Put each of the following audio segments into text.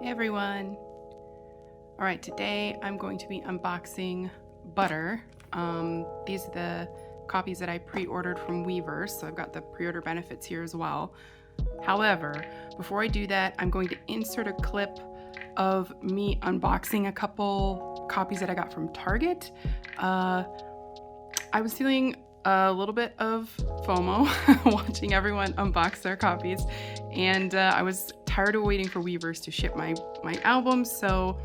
Hey everyone. All right, today I'm going to be unboxing Butter. These are the copies that I pre-ordered from Weavers, so I've got the pre-order benefits here as well. However, before I do that, I'm going to insert a clip of me unboxing a couple copies that I got from Target. I was feeling a little bit of FOMO watching everyone unbox their copies, and I was tired of waiting for Weavers to ship my albums, so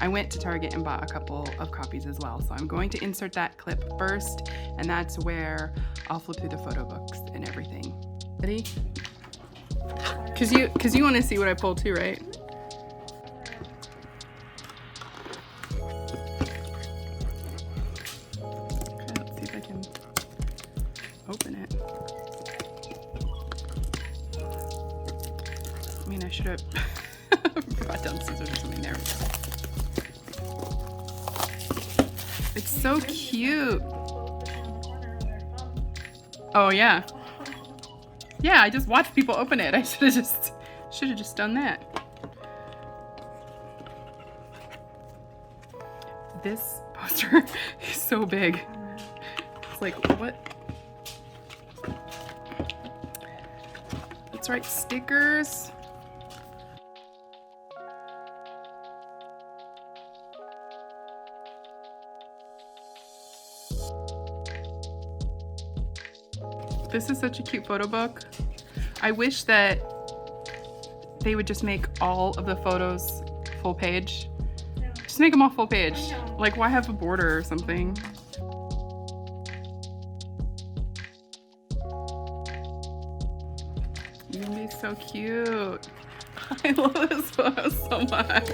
I went to Target and bought a couple of copies as well. So I'm going to insert that clip first, and that's where I'll flip through the photo books and everything. Ready? Cause you want to see what I pulled too, right? Okay, let's see if I can open it. I mean, I should have brought down scissors or something. There we go. It's so cute. Oh yeah. Yeah, I just watched people open it. I should have just done that. This poster is so big. It's like, what? That's right, stickers. This is such a cute photo book. I wish that they would just make all of the photos full page. Yeah. Just make them all full page. Like, why have a border or something? You can be so cute. I love this photo so much.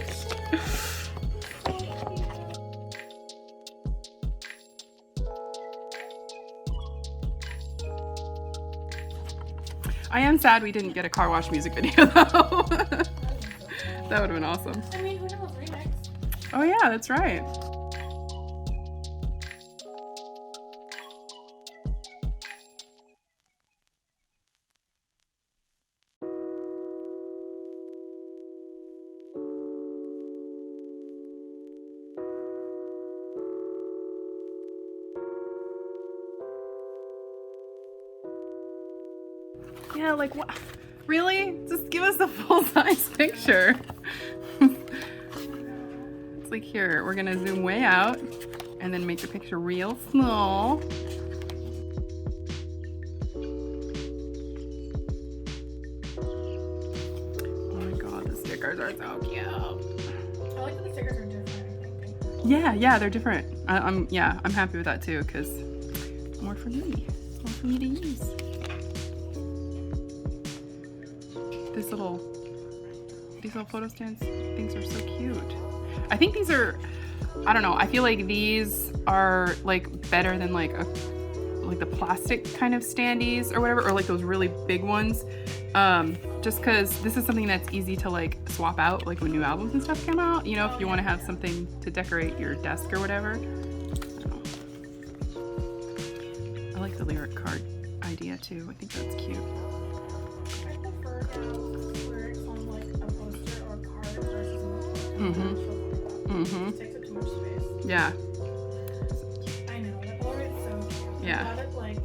I am sad we didn't get a car wash music video though. That would have been awesome. I mean, who knows, remix. Oh yeah, that's right. Yeah, like what? Really? Just give us a full-size picture. It's like, here, we're gonna zoom way out and then make the picture real small. Oh my god, the stickers are so cute. I like that the stickers are different. Yeah, they're different. I'm happy with that too, because more for me to use. These little photo stands things are so cute. I think these are, I don't know, I feel like these are like better than like the plastic kind of standees or whatever, or like those really big ones. Just because this is something that's easy to like swap out like when new albums and stuff come out, you know, if you want to have something to decorate your desk or whatever. I like the lyric card idea too. I think that's cute. I prefer to have lyrics on like a poster or card versus on Mm-hmm. It takes up too much space. Yeah. I know, that color is so cute. Yeah. I'm glad that like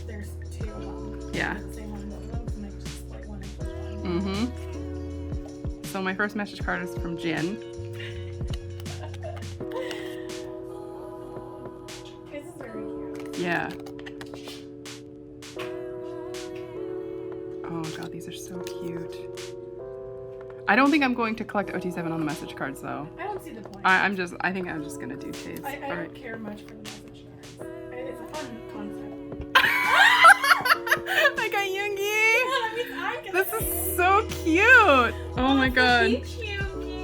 there's two of them. Yeah. The same one in both of them, and like just like one extra one. Mm-hmm. So my first message card is from Jen. This is very cute. Yeah. Oh god, these are so cute. I don't think I'm going to collect OT7 on the message cards though. I don't see the point. I think I'm just gonna do shades. I don't care much for the message cards. It's a fun concept. I got Yoongi! Yeah, This is so cute! Oh my god.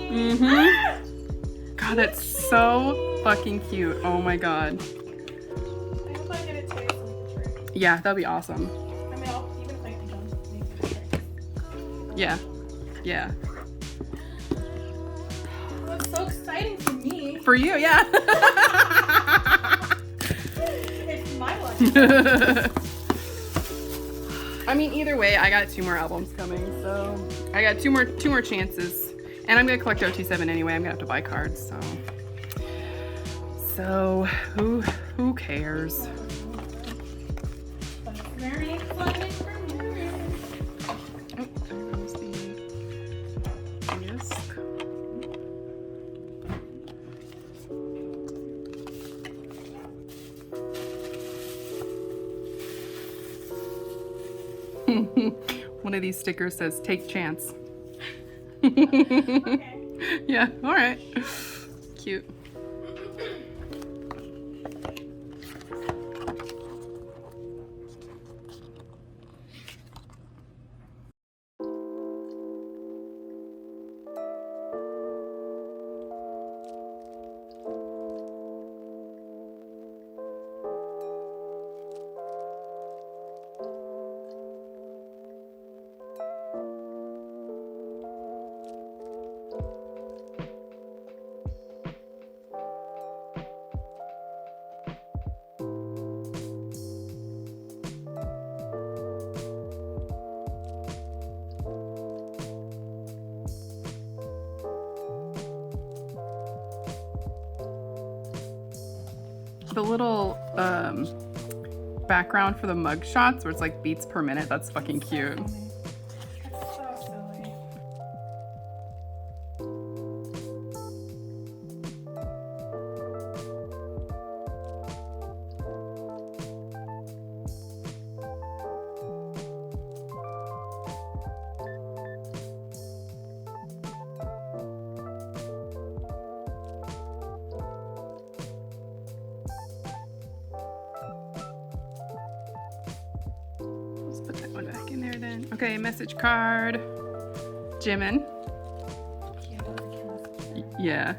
Mm-hmm. God, that's so fucking cute. Oh my god. I hope I get it today so we can trade. Yeah, that'd be awesome. I mean, even if I don't make it. Yeah. Yeah. That's so exciting for me. For you, yeah. It's my luck. I mean, either way, I got 2 more albums coming, so I got two more chances. And I'm gonna collect OT7 anyway. I'm gonna have to buy cards, so who cares? But it's very exciting for me. Oh, there goes the disc. One of these stickers says "Take chance." Okay. Yeah. All right. Cute. The little background for the mug shots where it's like beats per minute, that's fucking cute. That's so silly. Let's put that one back in there then. Okay, message card. Jimin. Yeah.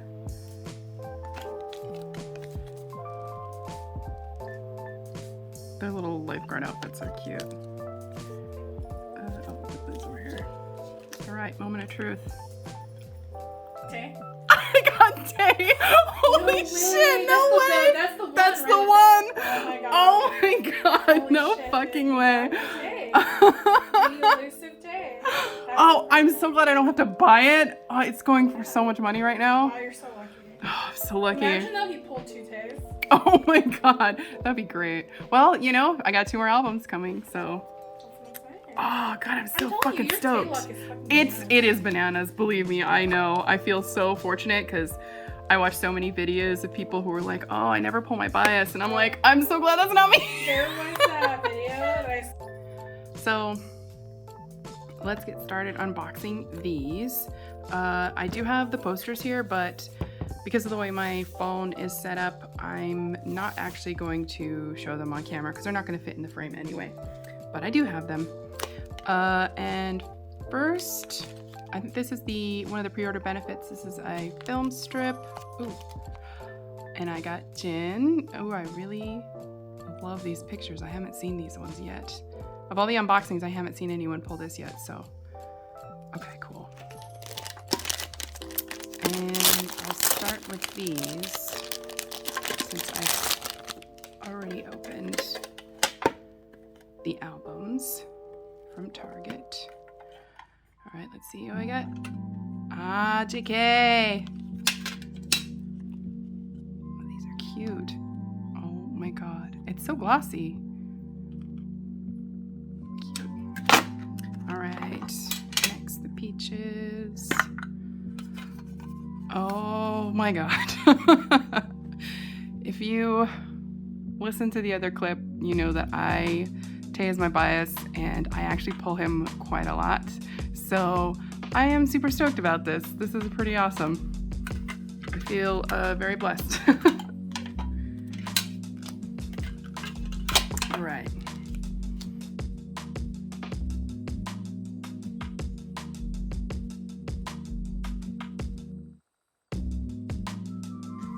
Their little lifeguard outfits are cute. I'll put this over here. All right, moment of truth. Okay. I got Tay. Holy really? shit, no way. That's the one. That's the right? one. Oh my god. Oh my god, Holy no shit, fucking dude. way. The elusive day. Oh, I'm so glad I don't have to buy it. Oh, it's going for so much money right now. Wow, you're so lucky. Oh, I'm so lucky. Imagine though he pulled 2 Tays. Oh my god, that'd be great. Well, you know, I got 2 more albums coming, so. Oh god, I'm so fucking stoked. It is bananas, believe me, I know. I feel so fortunate because I watch so many videos of people who are like, oh, I never pull my bias, and I'm like, I'm so glad that's not me. There was that video that I So let's get started unboxing these. I do have the posters here, but because of the way my phone is set up, I'm not actually going to show them on camera because they're not going to fit in the frame anyway. But I do have them. And first, I think this is one of the pre-order benefits. This is a film strip. Ooh. And I got Jin. Oh, I really love these pictures. I haven't seen these ones yet. Of all the unboxings, I haven't seen anyone pull this yet, so. Okay, cool. And I'll start with these, since I've already opened the albums from Target. All right, let's see who I got. Ah, JK. Oh, these are cute. Oh my god, it's so glossy. Cute. All right, next the peaches. Oh my god. If you listen to the other clip, you know that Tay is my bias and I actually pull him quite a lot. So I am super stoked about this. This is pretty awesome. I feel very blessed. All right.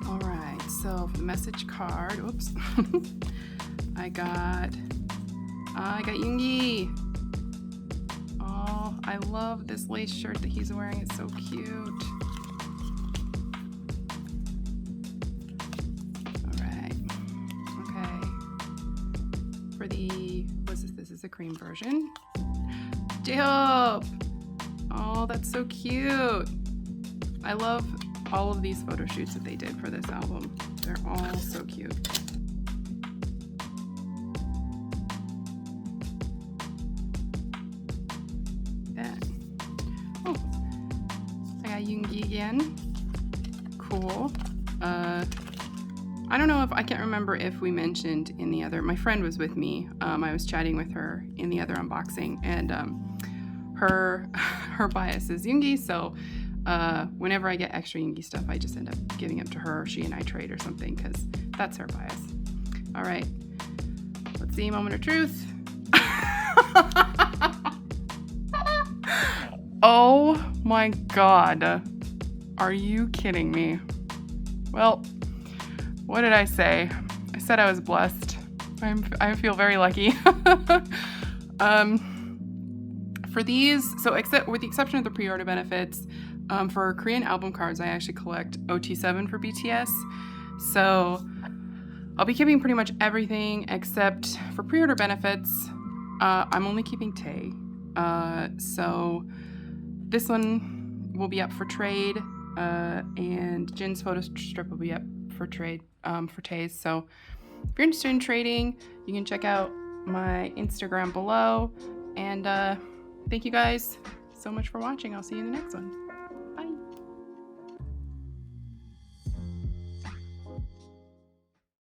All right, so for the message card, oops, I got Yoongi. Oh, I love this lace shirt that he's wearing. It's so cute. All right. Okay. For what's this? This is the cream version. J-Hope. Oh, that's so cute. I love all of these photo shoots that they did for this album. They're all so cute. Then, oh, I got Yoongi again. Cool. I don't know if, I can't remember if we mentioned in the other, my friend was with me. I was chatting with her in the other unboxing, and her bias is Yoongi, so whenever I get extra Yoongi stuff, I just end up giving it to her, or she and I trade or something, because that's her bias. All right, let's see, moment of truth. Oh my God, are you kidding me? Well, what did I say? I said I was blessed. I feel very lucky. For these, so with the exception of the pre-order benefits, for Korean album cards, I actually collect OT7 for BTS. So I'll be keeping pretty much everything except for pre-order benefits. I'm only keeping Tae. So this one will be up for trade, and Jin's photo strip will be up for trade for Tae's. So if you're interested in trading, you can check out my Instagram below. And thank you guys so much for watching. I'll see you in the next one.